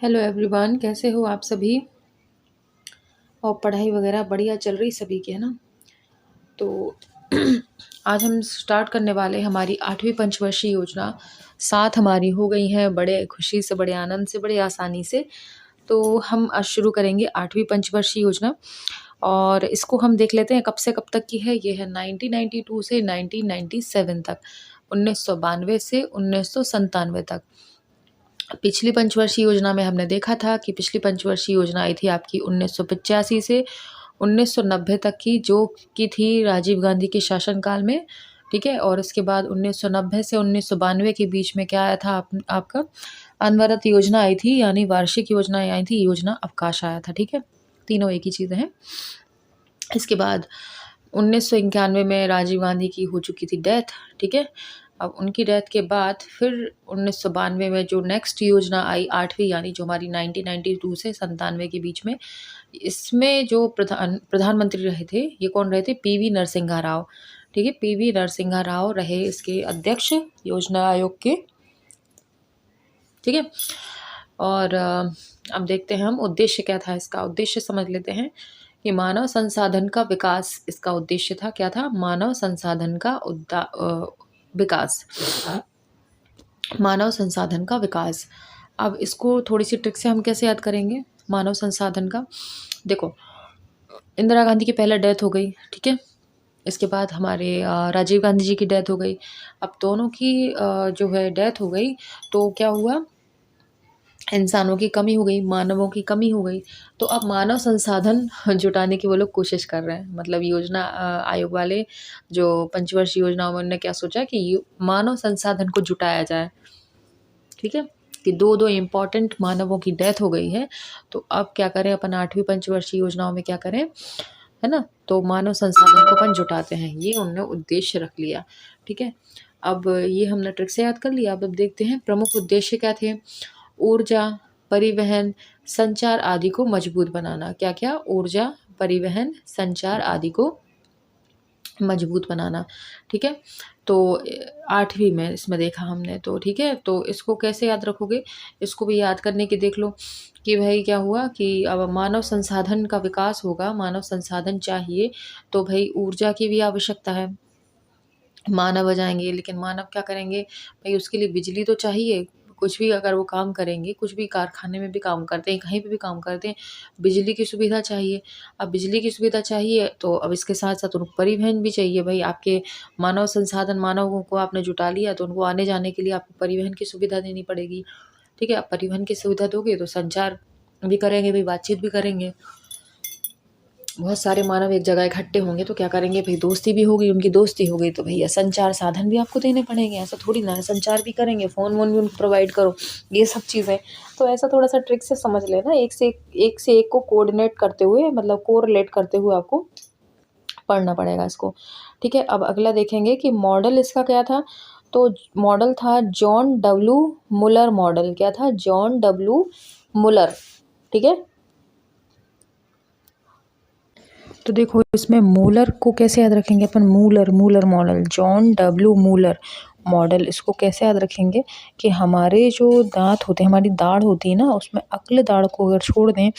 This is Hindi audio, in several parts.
हेलो एवरीवन, कैसे हो आप सभी। और पढ़ाई वगैरह बढ़िया चल रही सभी की, है ना। तो आज हम स्टार्ट करने वाले हैं हमारी 8वीं पंचवर्षीय योजना। 7 हमारी हो गई हैं बड़े खुशी से, बड़े आनंद से, बड़े आसानी से। तो हम आज शुरू करेंगे 8वीं पंचवर्षीय योजना, और इसको हम देख लेते हैं कब से कब तक की है। ये है 1992 से 1997 तक, 1992 से 1997 तक। पिछली पंचवर्षीय योजना में हमने देखा था कि पिछली पंचवर्षीय योजना आई थी आपकी 1985 से 1990 तक की, जो कि थी राजीव गांधी के शासनकाल में। ठीक है, और उसके बाद 1990 से 1992 के बीच में क्या आया था आपका अनवरत योजना आई थी, यानी वार्षिक योजनाएं आई थी, योजना अवकाश आया था। ठीक है, तीनों एक ही चीज़ें हैं। इसके बाद 1991 में राजीव गांधी की हो चुकी थी डेथ। ठीक है, अब उनकी डेथ के बाद फिर 1992 में जो नेक्स्ट योजना आई 8वीं, यानी जो हमारी 1992 से 97 के बीच में, इसमें जो प्रधानमंत्री रहे थे, ये कौन रहे थे? पीवी नरसिम्हा राव। ठीक है, पीवी नरसिम्हा राव रहे इसके अध्यक्ष योजना आयोग के। ठीक है, और अब देखते हैं हम उद्देश्य क्या था इसका। उद्देश्य समझ लेते हैं कि मानव संसाधन का विकास इसका उद्देश्य था। क्या था? मानव संसाधन का विकास, मानव संसाधन का विकास। अब इसको थोड़ी सी ट्रिक से हम कैसे याद करेंगे मानव संसाधन का। देखो, इंदिरा गांधी की पहले डेथ हो गई। ठीक है, इसके बाद हमारे राजीव गांधी जी की डेथ हो गई। अब दोनों की जो है डेथ हो गई, तो क्या हुआ? इंसानों की कमी हो गई, मानवों की कमी हो गई। तो अब मानव संसाधन जुटाने की वो लोग कोशिश कर रहे हैं। मतलब योजना आयोग वाले जो पंचवर्षीय योजनाओं में, उन्होंने क्या सोचा कि मानव संसाधन को जुटाया जाए। ठीक है, कि दो इम्पॉर्टेंट मानवों की डेथ हो गई है, तो अब क्या करें अपन 8वीं पंचवर्षीय योजनाओं में क्या करें, है ना। तो मानव संसाधन को अपन जुटाते हैं, ये उन्होंने उद्देश्य रख लिया। ठीक है, अब ये हमने ट्रिक से याद कर लिया। अब देखते हैं प्रमुख उद्देश्य क्या थे। ऊर्जा, परिवहन, संचार आदि को मजबूत बनाना। क्या क्या? ऊर्जा, परिवहन, संचार आदि को मजबूत बनाना। ठीक है, तो 8वीं में इसमें देखा हमने। तो ठीक है, तो इसको कैसे याद रखोगे? इसको भी याद करने की देख लो कि भाई क्या हुआ कि अब मानव संसाधन का विकास होगा, मानव संसाधन चाहिए, तो भाई ऊर्जा की भी आवश्यकता है। मानव आ जाएंगे, लेकिन मानव क्या करेंगे भाई? उसके लिए बिजली तो चाहिए। कुछ भी अगर वो काम करेंगे, कुछ भी कारखाने में भी काम करते हैं, कहीं पे भी काम करते हैं, बिजली की सुविधा चाहिए। अब बिजली की सुविधा चाहिए, तो अब इसके साथ साथ उनको परिवहन भी चाहिए। भाई आपके मानव संसाधन, मानवों को आपने जुटा लिया, तो उनको आने जाने के लिए आपको परिवहन की सुविधा देनी पड़ेगी। ठीक है, आप परिवहन की सुविधा दोगे तो संचार भी करेंगे, भाई बातचीत भी करेंगे। बहुत सारे मानव एक जगह इकट्ठे होंगे तो क्या करेंगे भाई? दोस्ती भी होगी, उनकी दोस्ती हो गई तो भैया संचार साधन भी आपको देने पड़ेंगे। ऐसा थोड़ी ना है, संचार भी करेंगे, फ़ोन वोन भी उनको प्रोवाइड करो, ये सब चीज़ें। तो ऐसा थोड़ा सा ट्रिक से समझ लेना, एक से एक को कोऑर्डिनेट करते हुए, मतलब कोरिलेट करते हुए आपको पढ़ना पड़ेगा इसको। ठीक है, अब अगला देखेंगे कि मॉडल इसका क्या था। तो मॉडल था जॉन डब्ल्यू मुलर मॉडल। क्या था? जॉन डब्ल्यू मुलर। ठीक है, तो देखो इसमें मूलर को कैसे याद रखेंगे अपन? Muller, Muller model, John W Muller model. इसको कैसे याद रखेंगे कि हमारे जो दांत होते हैं, हमारी दाढ़ होती है ना, उसमें अगले दाढ़ को अगर छोड़ दें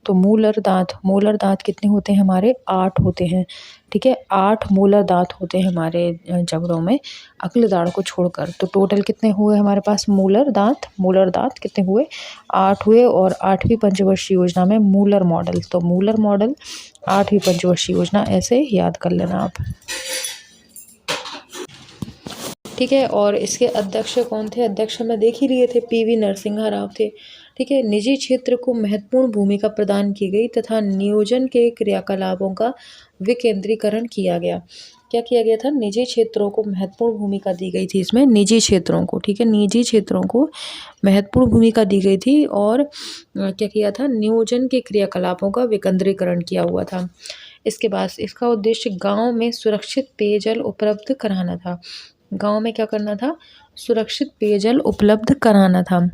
तो मूलर दांत कितने होते हैं हमारे? 8 होते हैं। ठीक है, 8 मूलर दांत होते हैं हमारे जबड़ों में, अगले दाढ़ को छोड़कर। तो टोटल कितने हुए हमारे पास मूलर दांत कितने हुए? 8 हुए। और 8वीं पंचवर्षीय योजना में मूलर मॉडल, तो मूलर मॉडल 8वीं पंचवर्षीय योजना, ऐसे याद कर लेना आप। ठीक है, और इसके अध्यक्ष कौन थे? अध्यक्ष हमने देख ही लिए थे, पीवी नरसिम्हा राव थे। ठीक है, निजी क्षेत्र को महत्वपूर्ण भूमिका प्रदान की गई तथा नियोजन के क्रियाकलापों का विकेंद्रीकरण किया गया। क्या किया गया था? निजी क्षेत्रों को महत्वपूर्ण भूमिका दी गई थी इसमें, निजी क्षेत्रों को। ठीक है, निजी क्षेत्रों को महत्वपूर्ण भूमिका दी गई थी। और क्या किया था? नियोजन के क्रियाकलापों का विकेंद्रीकरण किया हुआ था। इसके बाद इसका उद्देश्य गांव में सुरक्षित पेयजल उपलब्ध कराना था। गांव में क्या करना था? सुरक्षित पेयजल उपलब्ध कराना था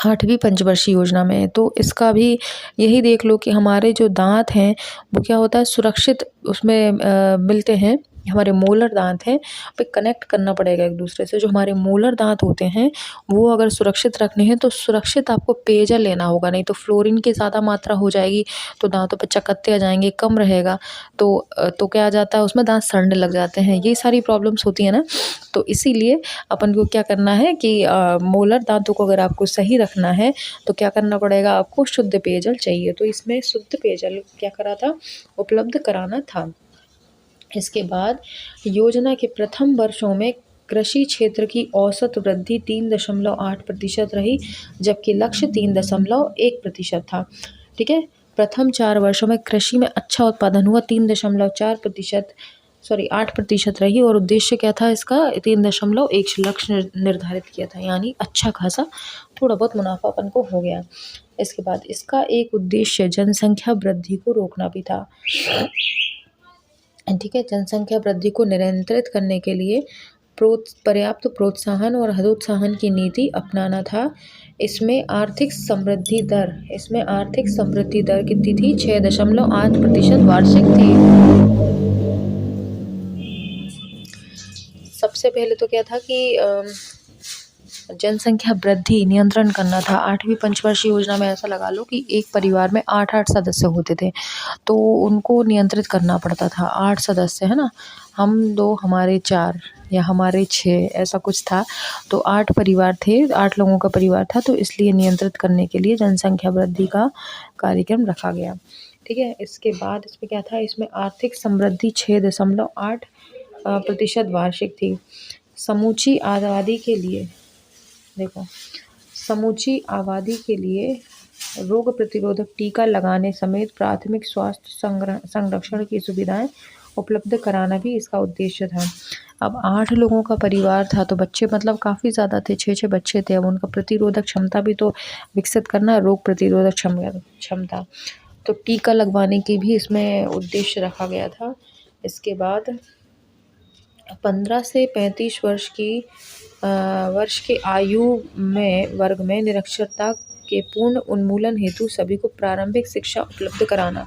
8वीं पंचवर्षीय योजना में। तो इसका भी यही देख लो कि हमारे जो दांत हैं वो क्या होता है? सुरक्षित उसमें मिलते हैं, हमारे मोलर दांत हैं पे कनेक्ट करना पड़ेगा एक दूसरे से। जो हमारे मोलर दांत होते हैं वो अगर सुरक्षित रखने हैं तो सुरक्षित आपको पेयजल लेना होगा, नहीं तो फ्लोरीन की ज़्यादा मात्रा हो जाएगी तो दांतों पे चकत्ते आ जाएंगे, कम रहेगा तो क्या आ जाता है उसमें, दांत सड़ने लग जाते हैं। ये सारी प्रॉब्लम्स होती है ना। तो इसीलिए अपन को क्या करना है कि मोलर दांतों को अगर आपको सही रखना है तो क्या करना पड़ेगा, आपको शुद्ध पेयजल चाहिए। तो इसमें शुद्ध पेयजल क्या करा था, उपलब्ध कराना था। इसके बाद योजना के प्रथम वर्षों में कृषि क्षेत्र की औसत वृद्धि 3.8% रही, जबकि लक्ष्य 3.1% था। ठीक है, प्रथम 4 वर्षों में कृषि में अच्छा उत्पादन हुआ, 3.4%, सॉरी 8% रही, और उद्देश्य क्या था इसका, 3.1 लक्ष्य निर्धारित किया था, यानी अच्छा खासा थोड़ा बहुत मुनाफा अपन को हो गया। इसके बाद इसका एक उद्देश्य जनसंख्या वृद्धि को रोकना भी था। ठीक है, जनसंख्या वृद्धि को नियंत्रित करने के लिए पर्याप्त प्रोत्साहन और हतोत्साहन की नीति अपनाना था। इसमें आर्थिक समृद्धि दर कितनी थी, 6.8% वार्षिक थी। सबसे पहले तो क्या था कि जनसंख्या वृद्धि नियंत्रण करना था। 8वीं पंचवर्षीय योजना में ऐसा लगा लो कि एक परिवार में 8 सदस्य होते थे, तो उनको नियंत्रित करना पड़ता था। 8 सदस्य है ना, हम 2 हमारे 4 या हमारे 6 ऐसा कुछ था। तो 8 परिवार थे, 8 लोगों का परिवार था, तो इसलिए नियंत्रित करने के लिए जनसंख्या वृद्धि का कार्यक्रम रखा गया। ठीक है, इसके बाद इसमें क्या था, इसमें आर्थिक समृद्धि 6.8% वार्षिक थी। समूची आबादी के लिए देखो, समूची आबादी के लिए रोग प्रतिरोधक टीका लगाने समेत प्राथमिक स्वास्थ्य संरक्षण की सुविधाएं उपलब्ध कराना भी इसका उद्देश्य था। अब 8 लोगों का परिवार था तो बच्चे मतलब काफ़ी ज़्यादा थे, 6 बच्चे थे। अब उनका प्रतिरोधक क्षमता भी तो विकसित करना, रोग प्रतिरोधक क्षमता, तो टीका लगवाने की भी इसमें उद्देश्य रखा गया था। इसके बाद 15 से 35 वर्ष के आयु में वर्ग में निरक्षरता के पूर्ण उन्मूलन हेतु सभी को प्रारंभिक शिक्षा उपलब्ध कराना।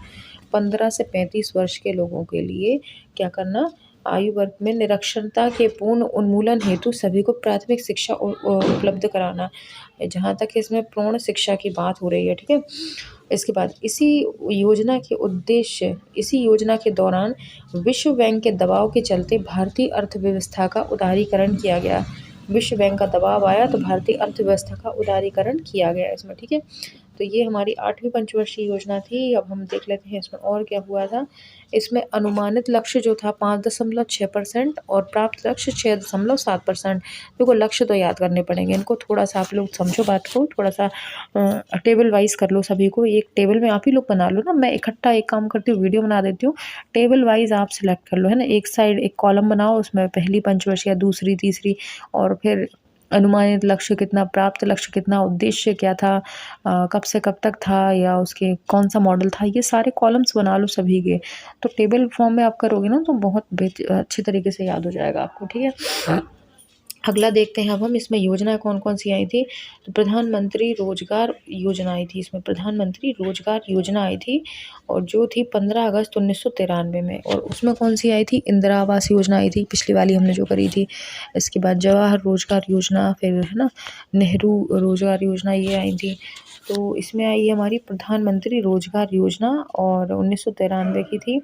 15 से 35 वर्ष के लोगों के लिए क्या करना, आयु वर्ग में निरक्षरता के पूर्ण उन्मूलन हेतु सभी को प्राथमिक शिक्षा उपलब्ध कराना। जहाँ तक इसमें पूर्ण शिक्षा की बात हो रही है। ठीक है, इसके बाद इसी योजना के दौरान विश्व बैंक के दबाव के चलते भारतीय अर्थव्यवस्था का उदारीकरण किया गया। विश्व बैंक का दबाव आया तो भारतीय अर्थव्यवस्था का उदारीकरण किया गया इसमें। ठीक है, तो ये हमारी 8वीं पंचवर्षीय योजना थी। अब हम देख लेते हैं इसमें और क्या हुआ था। इसमें अनुमानित लक्ष्य जो था 5.6% और प्राप्त लक्ष्य 6.7%। देखो, लक्ष्य तो याद करने पड़ेंगे इनको, थोड़ा सा आप लोग समझो बात को, थोड़ा सा टेबल वाइज कर लो सभी को। एक टेबल में आप ही लोग बना लो ना, मैं इकट्ठा एक काम करती हूँ, वीडियो बना देती हूँ। टेबल वाइज आप सिलेक्ट कर लो, है ना। एक साइड एक कॉलम बनाओ, उसमें पहली पंचवर्षीय, दूसरी, तीसरी, और फिर अनुमानित लक्ष्य कितना, प्राप्त लक्ष्य कितना, उद्देश्य क्या था, कब से कब तक था, या उसके कौन सा मॉडल था, ये सारे कॉलम्स बना लो सभी के। तो टेबल फॉर्म में आप करोगे ना तो बहुत अच्छे तरीके से याद हो जाएगा आपको। ठीक है, अगला देखते हैं अब हम इसमें योजना कौन कौन सी आई थी। तो प्रधानमंत्री रोजगार योजना आई थी, इसमें प्रधानमंत्री रोजगार योजना आई थी, और जो थी 15 अगस्त 1993 में। और उसमें कौन सी आई थी, इंदिरा आवास योजना आई थी, पिछली वाली हमने जो करी थी। इसके बाद जवाहर रोजगार योजना, फिर है ना नेहरू रोजगार योजना, ये आई थी। तो इसमें आई हमारी प्रधानमंत्री रोजगार योजना, और 1993 की थी।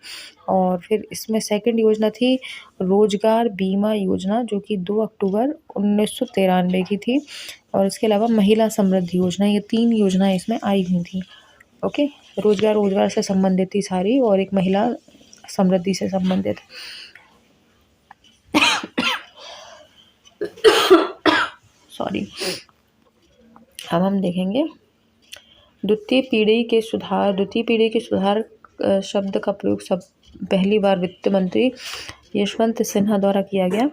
और फिर इसमें सेकंड योजना थी रोजगार बीमा योजना, जो कि 2 अक्टूबर 1993 की थी। और इसके अलावा महिला समृद्धि योजना, ये 3 योजनाएं इसमें आई हुई थी। ओके, रोजगार से संबंधित थी सारी, और एक महिला समृद्धि से संबंधित। सॉरी, अब हम देखेंगे द्वितीय पीढ़ी के सुधार शब्द का प्रयोग पहली बार वित्त मंत्री यशवंत सिन्हा द्वारा किया गया।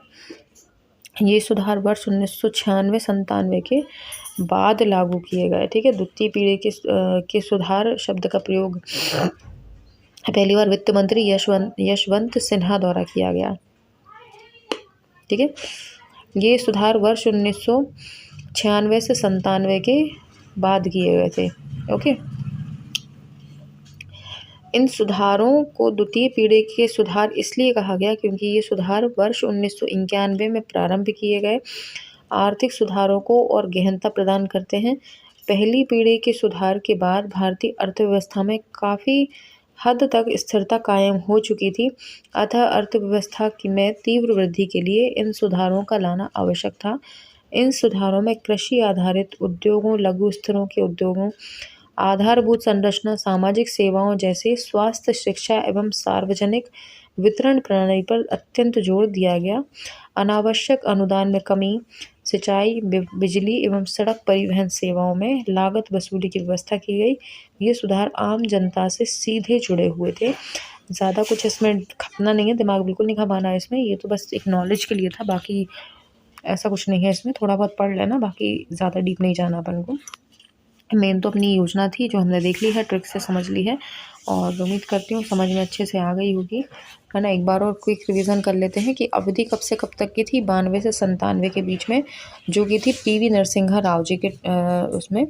ये सुधार वर्ष 1996-97 के बाद लागू किए गए। ठीक है, द्वितीय पीढ़ी के सुधार शब्द का प्रयोग पहली बार वित्त मंत्री यशवंत सिन्हा द्वारा किया गया। ठीक है, ये सुधार वर्ष 1996 से 97 के बाद किए गए थे। ओके, इन सुधारों को द्वितीय पीढ़ी के सुधार इसलिए कहा गया क्योंकि ये सुधार वर्ष 1991 में प्रारंभ किए गए आर्थिक सुधारों को और गहनता प्रदान करते हैं। पहली पीढ़ी के सुधार के बाद भारतीय अर्थव्यवस्था में काफ़ी हद तक स्थिरता कायम हो चुकी थी, अतः अर्थव्यवस्था की में तीव्र वृद्धि के लिए इन सुधारों का लाना आवश्यक था। इन सुधारों में कृषि आधारित उद्योगों, लघु स्तरों के उद्योगों, आधारभूत संरचना, सामाजिक सेवाओं जैसे स्वास्थ्य, शिक्षा एवं सार्वजनिक वितरण प्रणाली पर अत्यंत जोर दिया गया। अनावश्यक अनुदान में कमी, सिंचाई, बिजली एवं सड़क परिवहन सेवाओं में लागत वसूली की व्यवस्था की गई। ये सुधार आम जनता से सीधे जुड़े हुए थे। ज़्यादा कुछ इसमें खपना नहीं है, दिमाग बिल्कुल नहीं खपाना है इसमें, ये तो बस एक नॉलेज के लिए था, बाकी ऐसा कुछ नहीं है इसमें। थोड़ा बहुत पढ़ लेना, बाकी ज़्यादा डीप नहीं जाना अपन को। मेन तो अपनी योजना थी जो हमने देख ली है, ट्रिक से समझ ली है, और उम्मीद करती हूँ समझ में अच्छे से आ गई होगी, है ना। एक बार और क्विक रिवीजन कर लेते हैं कि अवधि कब से कब तक की थी। 92 से 97 के बीच में, जो की थी पीवी नरसिम्हा राव जी के उसमें,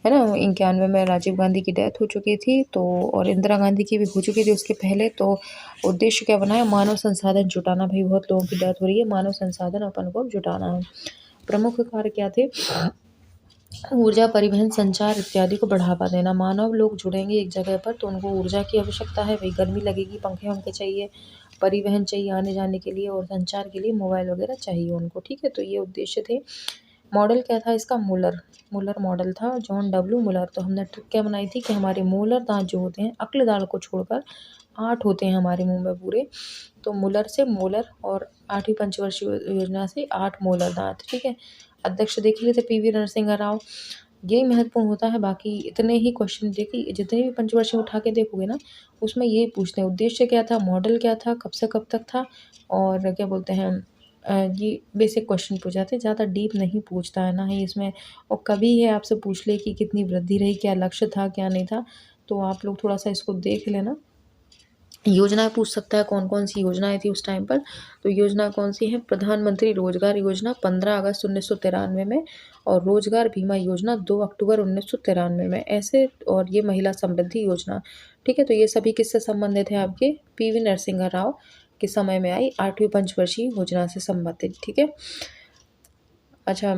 है ना। 91 में राजीव गांधी की डेथ हो चुकी थी, तो और इंदिरा गांधी की भी हो चुकी थी उसके पहले। तो उद्देश्य क्या बनाया, मानव संसाधन जुटाना। भाई बहुत लोगों की डेथ हो रही है, मानव संसाधन अपन को जुटाना है। प्रमुख कार्य क्या थे, ऊर्जा, परिवहन, संचार इत्यादि को बढ़ावा देना। मानव लोग जुड़ेंगे एक जगह पर तो उनको ऊर्जा की आवश्यकता है, भाई गर्मी लगेगी, पंखे वंखे चाहिए, परिवहन चाहिए आने जाने के लिए, और संचार के लिए मोबाइल वगैरह चाहिए उनको, ठीक है। तो ये उद्देश्य थे। मॉडल क्या था इसका, मूलर मॉडल था, जॉन डब्ल्यू मूलर। तो हमने ट्रिक क्या बनाई थी कि हमारे मूलर दांत जो होते हैं, अक्ल दांत को छोड़कर 8 होते हैं हमारे मुंह में पूरे, तो मूलर से मोलर, और 8वीं पंचवर्षीय योजना से 8 मोलर दांत, ठीक है। अध्यक्ष देख लिए थे पीवी नरसिम्हा राव, यही महत्वपूर्ण होता है। बाकी इतने ही क्वेश्चन देखिए, जितने भी पंचवर्षीय उठा के देखोगे ना, उसमें यही पूछते हैं उद्देश्य क्या था, मॉडल क्या था, कब से कब तक था, और क्या बोलते हैं, ये बेसिक क्वेश्चन पूछ जाते हैं, ज़्यादा डीप नहीं पूछता है ना ही इसमें। और कभी है आपसे पूछ ले कि कितनी वृद्धि रही, क्या लक्ष्य था, क्या नहीं था, तो आप लोग थोड़ा सा इसको देख लेना। योजनाएं पूछ सकता है, कौन कौन सी योजनाएं थी उस टाइम पर। तो योजना कौन सी है, प्रधानमंत्री रोजगार योजना 15 अगस्त 1993 में, और रोजगार बीमा योजना 2 अक्टूबर 1993 में, ऐसे। और ये महिला समृद्धि योजना, ठीक है। तो ये सभी किससे संबंधित है, आपके पीवी नरसिम्हा राव के समय में आई 8वीं पंचवर्षीय योजना से संबंधित, ठीक है। अच्छा,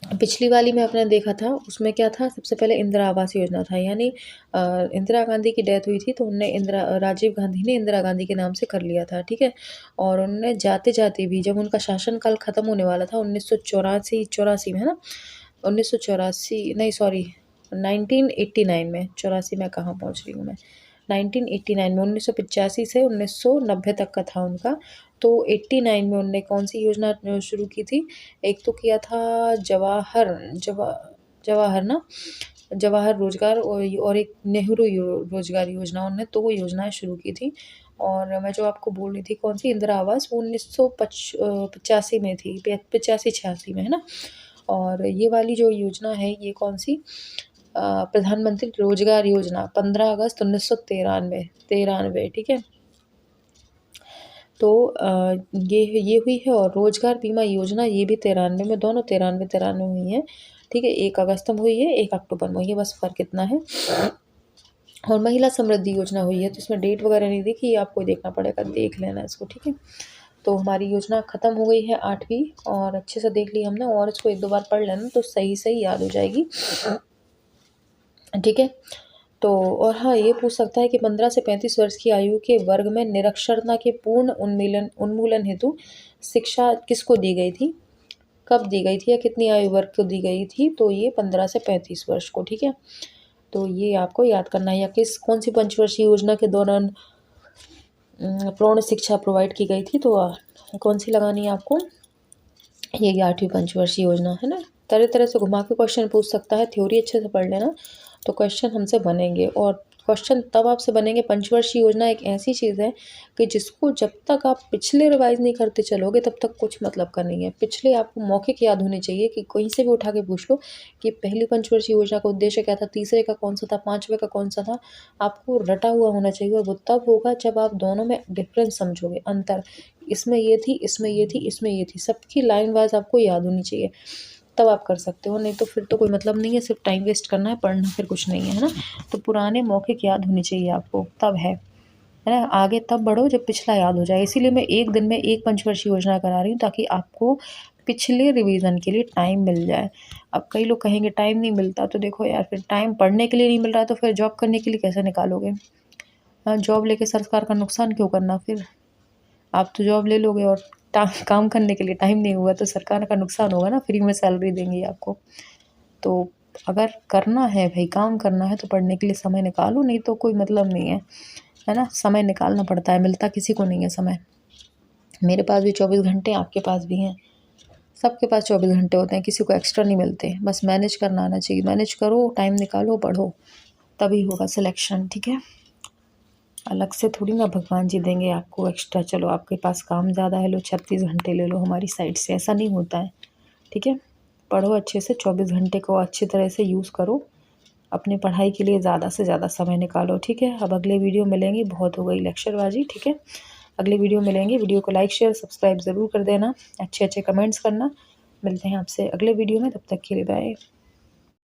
पिछली वाली में आपने देखा था, उसमें क्या था, सबसे पहले इंदिरा आवास योजना था, यानी इंदिरा गांधी की डेथ हुई थी तो उनने राजीव गांधी ने इंदिरा गांधी के नाम से कर लिया था, ठीक है। और उनने जाते जाते भी, जब उनका शासनकाल खत्म होने वाला था 1984 में, है ना, 1984 नहीं, सॉरी, 1989 में, 84 में कहाँ पहुँच रही हूँ मैं, 1989 में, 1985 से 1990 तक का था उनका। तो 89 में उनने कौन सी योजना शुरू की थी, एक तो किया था जवाहर ना, जवाहर रोजगार, और एक नेहरू रोजगार योजना, उनने तो वो योजनाएं शुरू की थी। और मैं जो आपको बोल रही थी कौन सी, इंदिरा आवास, वो 1985 में थी, 85-86 में, है ना। और ये वाली जो योजना है, ये कौन सी, प्रधानमंत्री रोजगार योजना 15 अगस्त 1993, ठीक है। तो ये हुई है, और रोजगार बीमा योजना ये भी 93 में, दोनों 93 हुई है, ठीक है। 1 अगस्त में हुई है, 1 अक्टूबर में हुई है, बस फर्क इतना है। और महिला समृद्धि योजना हुई है, तो इसमें डेट वगैरह नहीं देखी, ये आपको देखना पड़ेगा, देख लेना इसको, ठीक है। तो हमारी योजना खत्म हो गई है 8वीं, और अच्छे से देख ली हमने, और इसको 1-2 बार पढ़ लेना तो सही सही याद हो जाएगी, ठीक है। तो और हाँ, ये पूछ सकता है कि 15 से 35 वर्ष की आयु के वर्ग में निरक्षरता के पूर्ण उन्मूलन हेतु शिक्षा किसको दी गई थी, कब दी गई थी, या कितनी आयु वर्ग को दी गई थी, तो ये 15 से 35 वर्ष को, ठीक है। तो ये आपको याद करना है, या कौन सी पंचवर्षीय योजना के दौरान प्रौढ़ शिक्षा प्रोवाइड की गई थी, तो कौन सी लगानी है आपको, ये 8वीं पंचवर्षीय योजना, है ना। तरह तरह से घुमा के क्वेश्चन पूछ सकता है, थ्योरी अच्छे से पढ़ लेना तो क्वेश्चन हमसे बनेंगे। और क्वेश्चन तब आपसे बनेंगे, पंचवर्षीय योजना एक ऐसी चीज़ है कि जिसको जब तक आप पिछले रिवाइज नहीं करते चलोगे तब तक कुछ मतलब का नहीं है। पिछले आपको मौखिक याद होने चाहिए, कि कहीं से भी उठा के पूछ लो कि पहली पंचवर्षीय योजना का उद्देश्य क्या था, तीसरे का कौन सा था, 5वें का कौन सा था, आपको रटा हुआ होना चाहिए। और वो तब होगा जब आप दोनों में डिफरेंस समझोगे, अंतर, इसमें ये थी, इसमें ये थी, इसमें ये थी, सबकी लाइन वाइज आपको याद होनी चाहिए। तब आप कर सकते हो, नहीं तो फिर तो कोई मतलब नहीं है, सिर्फ टाइम वेस्ट करना है, पढ़ना फिर कुछ नहीं है, है ना। तो पुराने मौके की याद होनी चाहिए आपको, तब है ना। आगे तब बढ़ो जब पिछला याद हो जाए। इसीलिए मैं एक दिन में एक पंचवर्षीय योजना करा रही हूँ, ताकि आपको पिछले रिवीजन के लिए टाइम मिल जाए। अब कई लोग कहेंगे टाइम नहीं मिलता, तो देखो यार, फिर टाइम पढ़ने के लिए नहीं मिल रहा तो फिर जॉब करने के लिए कैसे निकालोगे। हाँ, जॉब लेके सरकार का नुकसान क्यों करना फिर। आप तो जॉब ले लोगे और काम करने के लिए टाइम नहीं हुआ तो सरकार का नुकसान होगा ना, फ्री में सैलरी देंगी आपको। तो अगर करना है भाई, काम करना है, तो पढ़ने के लिए समय निकालो, नहीं तो कोई मतलब नहीं है ना। समय निकालना पड़ता है, मिलता किसी को नहीं है समय। मेरे पास भी 24 घंटे, आपके पास भी हैं, सबके पास 24 घंटे होते हैं, किसी को एक्स्ट्रा नहीं मिलते। बस मैनेज करना आना चाहिए, मैनेज करो, टाइम निकालो, पढ़ो, तभी होगा सिलेक्शन, ठीक है। अलग से थोड़ी ना भगवान जी देंगे आपको एक्स्ट्रा, चलो आपके पास काम ज़्यादा है, लो 36 घंटे ले लो हमारी साइड से, ऐसा नहीं होता है, ठीक है। पढ़ो अच्छे से, 24 घंटे को अच्छी तरह से यूज़ करो, अपनी पढ़ाई के लिए ज़्यादा से ज़्यादा समय निकालो, ठीक है। अब अगले वीडियो मिलेंगी, बहुत हो गई लेक्चरबाजी, ठीक है। अगले वीडियो मिलेंगे, वीडियो को लाइक शेयर सब्सक्राइब ज़रूर कर देना, अच्छे अच्छे कमेंट्स करना। मिलते हैं आपसे अगले वीडियो में, तब तक के लिए बाय।